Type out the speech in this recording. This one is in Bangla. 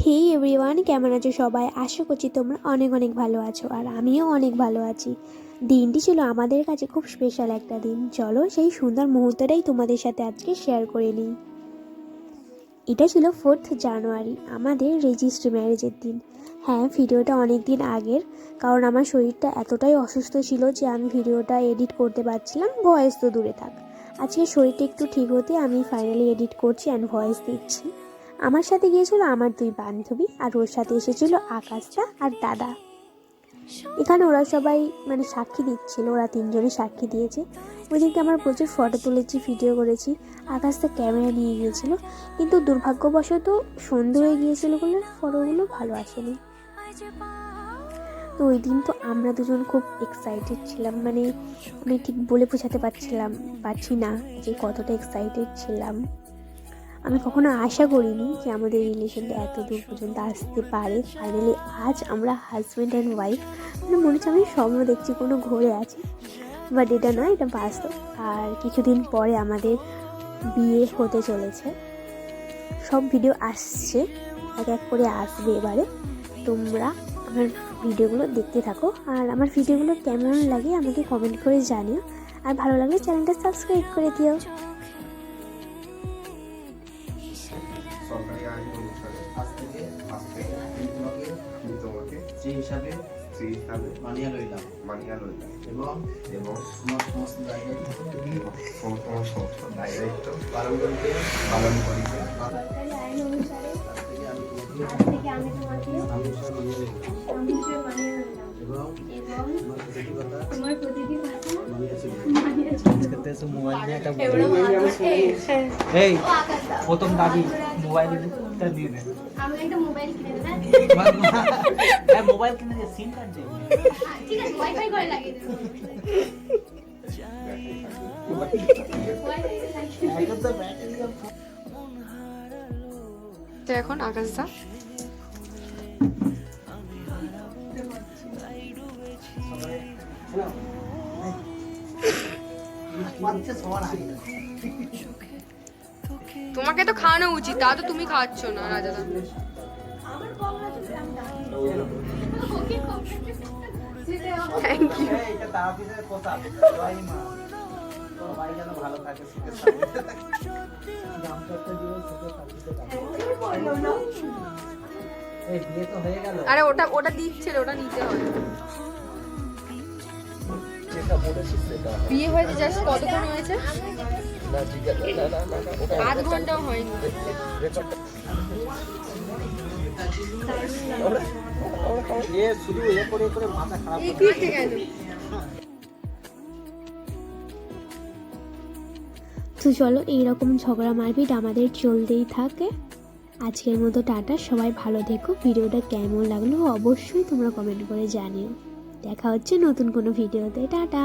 হে এভরিওয়ান, কেমন আছো সবাই? আশা করছি তোমরা অনেক অনেক ভালো আছো, আর আমিও অনেক ভালো আছি। দিনটি ছিল আমাদের কাছে খুব স্পেশাল একটা দিন। চলো সেই সুন্দর মুহূর্তটাই তোমাদের সাথে আজকে শেয়ার করে নিই। এটা ছিল 4th জানুয়ারি, আমাদের রেজিস্ট্রি ম্যারেজের দিন। হ্যাঁ, ভিডিওটা অনেক দিন আগের, কারণ আমার শরীরটা এতটাই অসুস্থ ছিল যে আমি ভিডিওটা এডিট করতে পারছিলাম, ভয়েস তো দূরে থাক। আজকে শরীরটা একটু ঠিক হতে আমি ফাইনালি এডিট করছি অ্যান্ড ভয়েস দিচ্ছি। আমার সাথে গিয়েছিল আমার 2 বান্ধবী, আর ওর সাথে এসেছিল আকাশটা আর দাদা। এখানে ওরা সবাই সাক্ষী দিচ্ছিল, ওরা 3 জনই সাক্ষী দিয়েছে। ওই দিনকে আমরা প্রচুর ফটো তুলেছি, ভিডিও করেছি। আকাশটা ক্যামেরা নিয়ে গিয়েছিল, কিন্তু দুর্ভাগ্যবশত সন্ধে হয়ে গিয়েছিল বলে ফটোগুলো ভালো আসেনি। তো ওই দিন তো আমরা দুজন খুব এক্সাইটেড ছিলাম, আমি ঠিক বলে বোঝাতে পারছি না যে কতটা এক্সাইটেড ছিলাম। আমি কখনো আশা করিনি যে আমাদের রিলেশনটা এত দূর পর্যন্ত আসতে পারে। ফাইনালি আজ আমরা হাজব্যান্ড অ্যান্ড ওয়াইফ। মনে হচ্ছে আমি স্বপ্ন দেখছি, কোনো ঘরে আছি, বাট এটা নয়, এটা বাস্তব। আর কিছুদিন পরে আমাদের বিয়ে হতে চলেছে। সব ভিডিও আসছে, এক এক করে আসবে এবারে। তোমরা আমার ভিডিওগুলো দেখতে থাকো, আর আমার ভিডিওগুলো কেমন লাগে আমাকে কমেন্ট করে জানিও, আর ভালো লাগলে চ্যানেলটা সাবস্ক্রাইব করে দিও। সরকারি আইন অনুসারে আজ থেকে তোমাকে স্ত্রী হিসাবে মানিয়া লইলাম এবং সমস্ত দায়িত্ব পালন করিতে সরকারি আইন অনুসারে আজ থেকে আমি তোমাকে মানিয়ে লইলাম এবং তোমার প্রতিটি কথা মানিয়ে চলবো। মোবাইল নিয়ে একটা এই প্রথম দাবি মোবাইলটা দিয়ে দে। আমি একটা মোবাইল কিনে দেব। হ্যাঁ, মোবাইল কিনে দিয়ে সিম কার্ড দে। ঠিক আছে, ওয়াইফাই করে লাগিয়ে দেব। এখন তো ব্যাটারি তো এখন আকাশদা তোমাকে তো খাওয়ানো উচিত, তা তো তুমি খাওয়াচ্ছ না রাজাদা। Thank you. এটা তার অফিসের কথা ভাই মা তো ভাই যেন ভালো থাকে, সুখে থাকে। জামটা দিও, সুখে থাকে। এই বিয়ে তো হয়ে গেল। আরে ওটা দিচ্ছিল, ওটা নিতে হবে। যেটা বলেছিস সেটা বিয়ে হয়েছে জাস্ট কতক্ষণ হয়েছে? না, ঠিক আছে, না, আধ ঘন্টাও হয়নি। এ শুধু করে মাথা খারাপ এই কি ঠিক আছে। তো চলো, এইরকম ঝগড়া মারপিট আমাদের চলতেই থাকে। আজকের মতো টাটা, সবাই ভালো থেকো। ভিডিওটা কেমন লাগলো অবশ্যই তোমরা কমেন্ট করে জানিও। দেখা হচ্ছে নতুন কোনো ভিডিওতে। টাটা।